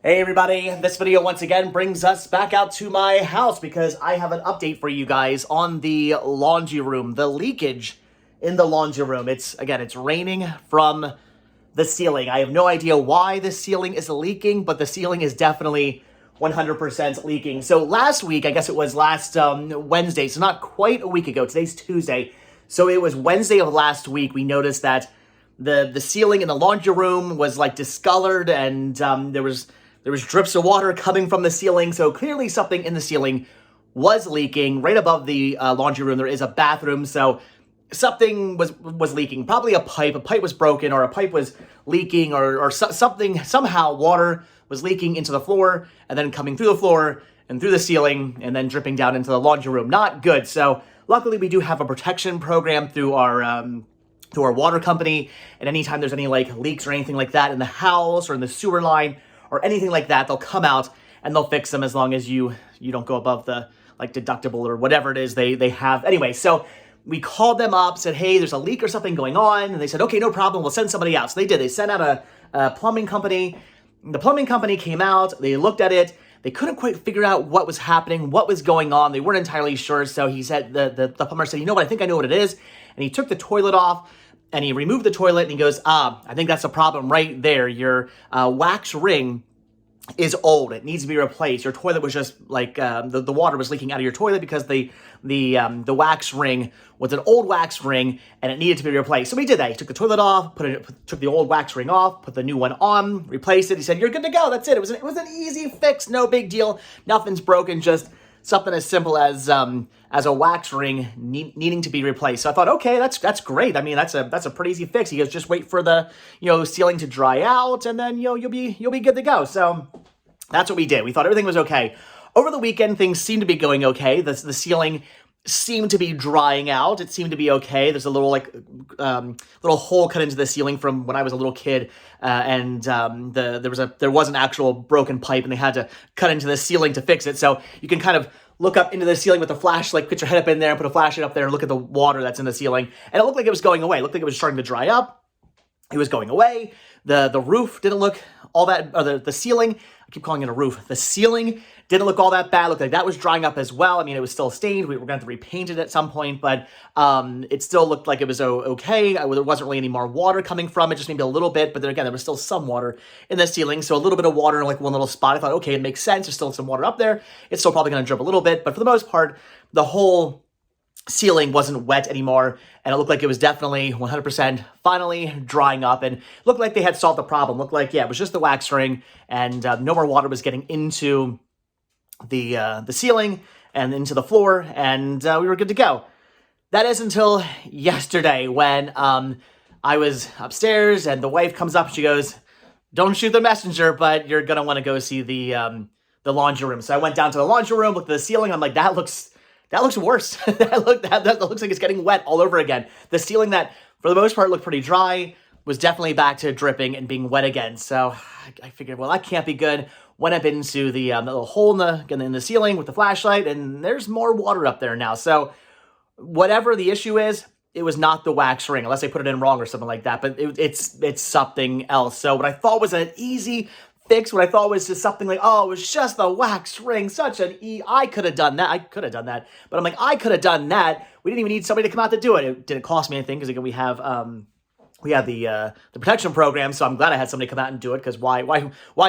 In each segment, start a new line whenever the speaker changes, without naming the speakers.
Hey everybody, this video once again brings us back out to my house because I have an update for you guys on the laundry room, the leakage in the laundry room. It's raining from the ceiling. I have no idea why the ceiling is leaking, but the ceiling is definitely 100% leaking. So last week, I guess it was last Wednesday, so not quite a week ago, today's Tuesday. So it was Wednesday of last week, we noticed that the ceiling in the laundry room was like discolored and there was drips of water coming from the ceiling, so clearly something in the ceiling was leaking. Right above the laundry room, there is a bathroom, so something was leaking. Probably a pipe. A pipe was broken, or a pipe was leaking, or something. Somehow, water was leaking into the floor, and then coming through the floor and through the ceiling, and then dripping down into the laundry room. Not good. So luckily, we do have a protection program through our water company, and anytime there's any like leaks or anything like that in the house or in the sewer line, or anything like that, they'll come out and they'll fix them as long as you don't go above the like deductible or whatever it is they have. Anyway, so we called them up, said, hey, there's a leak or something going on. And they said, okay, no problem. We'll send somebody out. So they did. They sent out a plumbing company. The plumbing company came out. They looked at it. They couldn't quite figure out what was happening, what was going on. They weren't entirely sure. So he said, the plumber said, you know what? I think I know what it is. And he took the toilet off. And he removed the toilet and he goes, I think that's a problem right there. Your wax ring is old. It needs to be replaced. Your toilet was just like, the water was leaking out of your toilet because the wax ring was an old wax ring and it needed to be replaced. So he did that. He took the toilet off, took the old wax ring off, put the new one on, replaced it. He said, you're good to go. That's it. It was an easy fix. No big deal. Nothing's broken. Just something as simple as a wax ring needing to be replaced. So I thought, okay, that's great. I mean, that's a pretty easy fix. He goes, just wait for the ceiling to dry out, and then you'll be good to go. So that's what we did. We thought everything was okay. Over the weekend, things seemed to be going okay. The ceiling seemed to be drying out. It seemed to be okay. There's a little little hole cut into the ceiling from when I was a little kid, and there was an actual broken pipe, and they had to cut into the ceiling to fix it. So you can kind of look up into the ceiling with a flashlight, put your head up in there, and put a flashlight up there, and look at the water that's in the ceiling. And it looked like it was going away. It looked like it was starting to dry up. It was going away. The roof didn't look all that, or the ceiling, I keep calling it a roof. The ceiling didn't look all that bad. It looked like that was drying up as well. I mean, it was still stained. We were going to have to repaint it at some point, but it still looked like it was okay. There wasn't really any more water coming from it, just maybe a little bit. But then again, there was still some water in the ceiling. So a little bit of water in like one little spot. I thought, okay, it makes sense. There's still some water up there. It's still probably going to drip a little bit. But for the most part, the whole ceiling wasn't wet anymore, and it looked like it was definitely 100% finally drying up, and looked like they had solved the problem. Looked like, yeah, it was just the wax ring, and no more water was getting into the ceiling and into the floor, and we were good to go. That is until yesterday when I was upstairs, and the wife comes up and she goes, don't shoot the messenger, but you're going to want to go see the laundry room. So I went down to the laundry room, looked at the ceiling. I'm like, that looks worse. that looks like it's getting wet all over again. The ceiling that, for the most part, looked pretty dry was definitely back to dripping and being wet again. So I figured, well, that can't be good. Went up into the little hole in the ceiling with the flashlight, and there's more water up there now. So whatever the issue is, it was not the wax ring, unless I put it in wrong or something like that. But it's something else. So what I thought was an easy fix, what I thought was just something like, oh, it was just the wax ring, I could have done that, but I'm like, I could have done that. We didn't even need somebody to come out to do it. It didn't cost me anything, because again, we have the protection program, so I'm glad I had somebody come out and do it, because why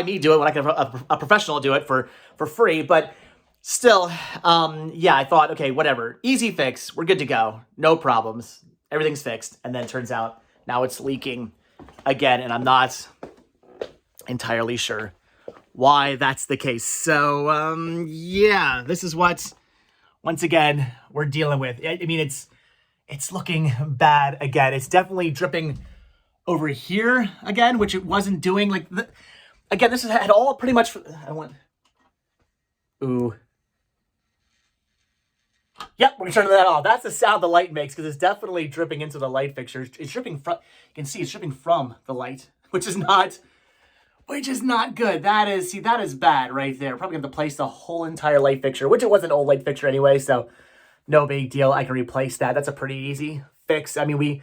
me do it when I can have a professional do it for free? But still, yeah, I thought, okay, whatever, easy fix, we're good to go, no problems, everything's fixed. And then it turns out now it's leaking again, and I'm not entirely sure why that's the case. So yeah, this is what, once again, we're dealing with. I mean, it's looking bad again. It's definitely dripping over here again, which it wasn't doing. Like, again, this had all pretty much, ooh. Yep, we're turning that off. That's the sound the light makes, because it's definitely dripping into the light fixture. It's dripping from, you can see it's dripping from the light, which is not good. That is bad right there. Probably going to place the whole entire light fixture, which it was an old light fixture anyway, so no big deal. I can replace that. That's a pretty easy fixed. I mean, we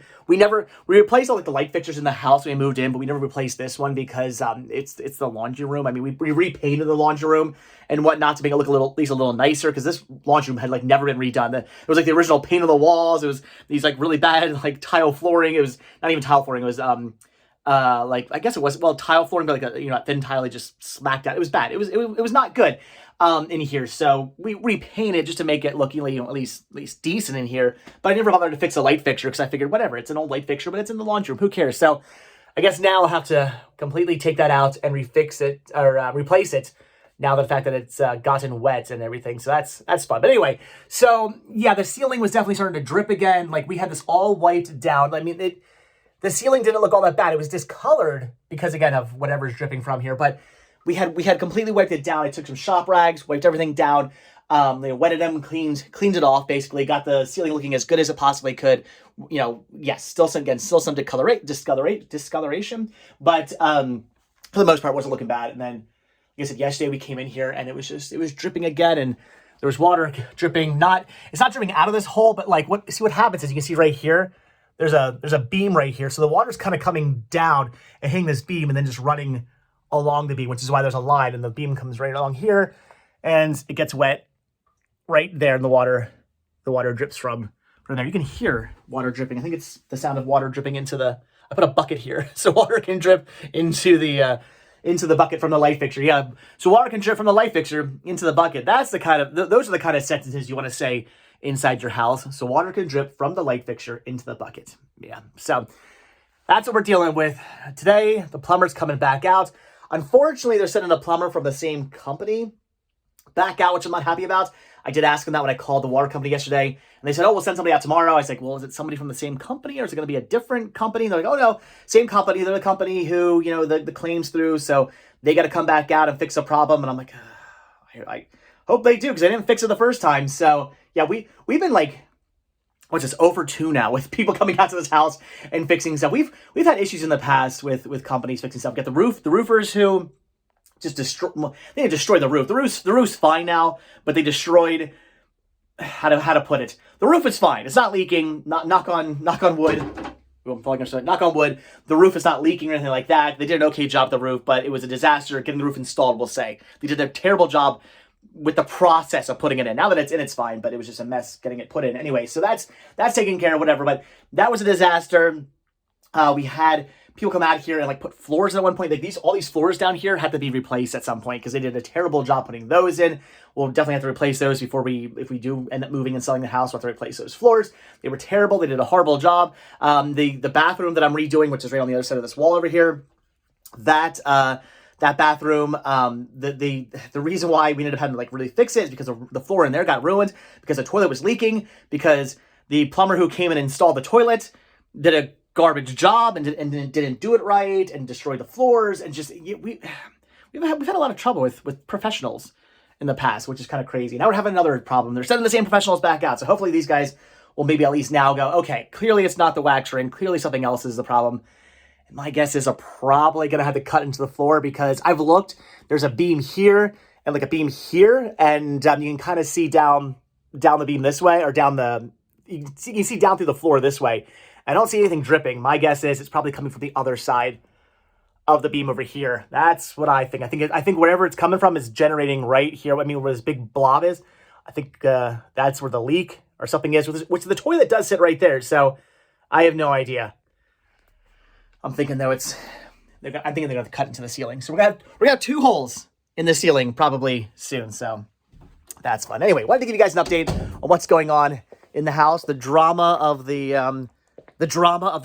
replaced all like the light fixtures in the house when we moved in, but we never replaced this one because it's the laundry room. I mean, we repainted the laundry room and whatnot to make it look at least a little nicer, because this laundry room had like never been redone. It was like the original paint on the walls. It was these like really bad like tile flooring. It was not even tile flooring. It was like, I guess it was, well, tile flooring, but like a thin tile, just smacked out. It was bad. It was not good in here. So we repainted just to make it look, at least decent in here. But I never bothered to fix a light fixture because I figured, whatever, it's an old light fixture, but it's in the laundry room. Who cares? So I guess now I'll have to completely take that out and refix it, or replace it, now the fact that it's gotten wet and everything. So that's fun. But anyway, so yeah, the ceiling was definitely starting to drip again. Like, we had this all wiped down. I mean, the ceiling didn't look all that bad. It was discolored because, again, of whatever's dripping from here. But we had completely wiped it down. I took some shop rags, wiped everything down, wetted them, cleaned it off, basically. Got the ceiling looking as good as it possibly could. Yes, still some discoloration. But for the most part, it wasn't looking bad. And then, like I said, yesterday we came in here and it was dripping again, and there was water dripping. It's not dripping out of this hole, but like, see what happens is, you can see right here, there's a beam right here. So the water's kind of coming down and hitting this beam and then just running along the beam, which is why there's a line, and the beam comes right along here and it gets wet right there, and the water drips from there. You can hear water dripping. I think it's the sound of water dripping I put a bucket here so water can drip into the bucket from the light fixture. Yeah, so water can drip from the light fixture into the bucket. That's the kind of, those are the kind of sentences you want to say inside your house. So water can drip from the light fixture into the bucket. Yeah, so that's what we're dealing with today. The plumber's coming back out. Unfortunately, they're sending a plumber from the same company back out, which I'm not happy about. I did ask them that when I called the water company yesterday, and they said, oh, we'll send somebody out tomorrow. I was like, well, is it somebody from the same company, or is it going to be a different company? And they're like, oh, no, same company. They're the company who, the claim's through, so they got to come back out and fix a problem. And I'm like, I hope they do, because I didn't fix it the first time. So, yeah, we've been like, what's this, over 2 now with people coming out to this house and fixing stuff. We've had issues in the past with companies fixing stuff. We got the roofers who just destroyed the roof. The roof's fine now, but they destroyed, how to put it. The roof is fine. It's not leaking. Knock on wood. I'm probably gonna say knock on wood. The roof is not leaking or anything like that. They did an okay job with the roof, but it was a disaster getting the roof installed, we'll say. They did a terrible job with the process of putting it in. Now that it's in, it's fine, but it was just a mess getting it put in. Anyway, so that's taken care of, whatever. But that was a disaster. We had people come out here and like put floors in at one point. Like all these floors down here had to be replaced at some point because they did a terrible job putting those in. We'll definitely have to replace those before if we do end up moving and selling the house, we'll have to replace those floors. They were terrible. They did a horrible job. The bathroom that I'm redoing, which is right on the other side of this wall over here, that bathroom, the reason why we ended up having to like really fix it is because the floor in there got ruined, because the toilet was leaking, because the plumber who came and installed the toilet did a garbage job and didn't do it right and destroyed the floors, and just we've had a lot of trouble with professionals in the past, which is kind of crazy. Now we're having another problem. They're sending the same professionals back out, so hopefully these guys will maybe at least now go, okay, clearly it's not the wax ring, clearly something else is the problem. And my guess is I'm probably gonna have to cut into the floor, because I've looked, there's a beam here and like a beam here, and you can kind of see down the beam this way, or you can see down through the floor this way. I don't see anything dripping. My guess is it's probably coming from the other side of the beam over here. That's what I think. I think wherever it's coming from is generating right here. I mean, where this big blob is, I think that's where the leak or something is, which the toilet does sit right there. So I have no idea. I'm thinking though they're gonna cut into the ceiling. So we're gonna have 2 holes in the ceiling probably soon. So that's fun. Anyway, wanted to give you guys an update on what's going on in the house. The drama of the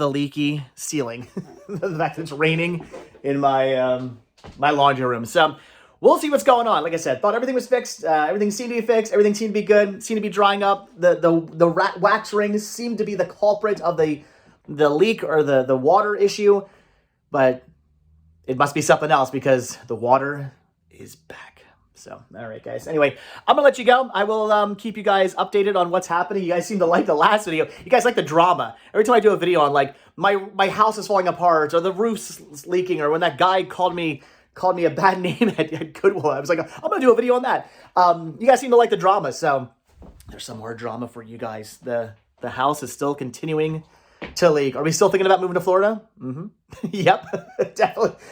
leaky ceiling. The fact that it's raining in my my laundry room. So we'll see what's going on. Like I said, thought everything was fixed. Everything seemed to be fixed. Everything seemed to be good. Seemed to be drying up. The wax rings seemed to be the culprit of the leak or the water issue. But it must be something else, because the water is back. So, all right, guys. Anyway, I'm going to let you go. I will keep you guys updated on what's happening. You guys seem to like the last video. You guys like the drama. Every time I do a video on, like, my house is falling apart, or the roof's leaking, or when that guy called me a bad name at Goodwill, I was like, I'm going to do a video on that. You guys seem to like the drama, so there's some more drama for you guys. The The house is still continuing to leak. Are we still thinking about moving to Florida? Yep.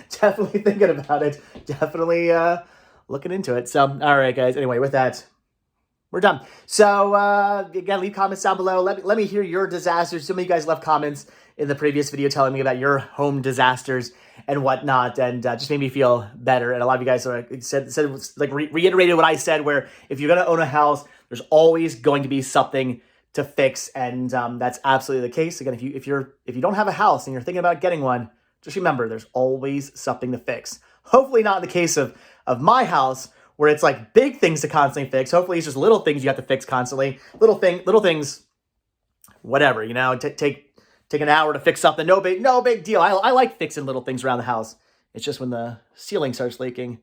definitely thinking about it. Definitely looking into it. So, all right, guys. Anyway, with that, we're done. So, again, leave comments down below. Let me hear your disasters. Some of you guys left comments in the previous video telling me about your home disasters and whatnot, and just made me feel better. And a lot of you guys reiterated what I said, where if you're going to own a house, there's always going to be something to fix, and that's absolutely the case. Again, if you don't have a house and you're thinking about getting one, just remember there's always something to fix. Hopefully not in the case of my house, where it's like big things to constantly fix. Hopefully it's just little things you have to fix constantly. Little things, whatever, you know, take an hour to fix something. No big deal. I like fixing little things around the house. It's just when the ceiling starts leaking,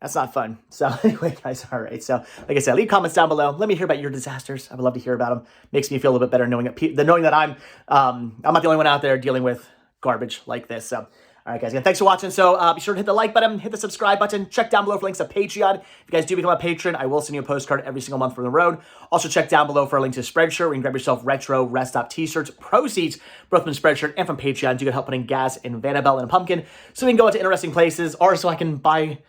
that's not fun. So anyway, guys, all right. So like I said, leave comments down below. Let me hear about your disasters. I would love to hear about them. Makes me feel a little bit better knowing that I'm not the only one out there dealing with garbage like this. So all right, guys, again, thanks for watching. So be sure to hit the like button, hit the subscribe button, check down below for links to Patreon. If you guys do become a patron, I will send you a postcard every single month from the road. Also, check down below for a link to Spreadshirt, where you can grab yourself retro rest stop t-shirts. Proceeds, both from Spreadshirt and from Patreon, you can help putting gas in Vanabelle and a pumpkin, so we can go into interesting places, or so I can buy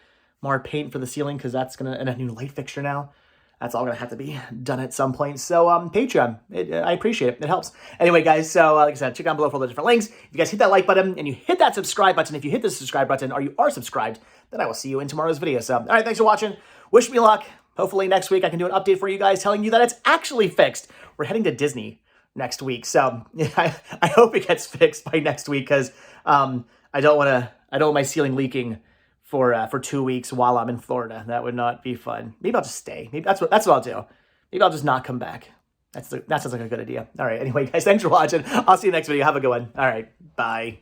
more paint for the ceiling, because that's going to, and a new light fixture now. That's all going to have to be done at some point. So, Patreon, I appreciate it. It helps. Anyway, guys, so like I said, check down below for all the different links. If you guys hit that like button and you hit that subscribe button, if you hit the subscribe button or you are subscribed, then I will see you in tomorrow's video. So, all right, thanks for watching. Wish me luck. Hopefully next week I can do an update for you guys telling you that it's actually fixed. We're heading to Disney next week. So, yeah, I hope it gets fixed by next week, because I don't want my ceiling leaking for 2 weeks while I'm in Florida. That would not be fun. Maybe I'll just stay. Maybe that's what I'll do. Maybe I'll just not come back. That sounds like a good idea. All right. Anyway, guys, thanks for watching. I'll see you next video. Have a good one. All right. Bye.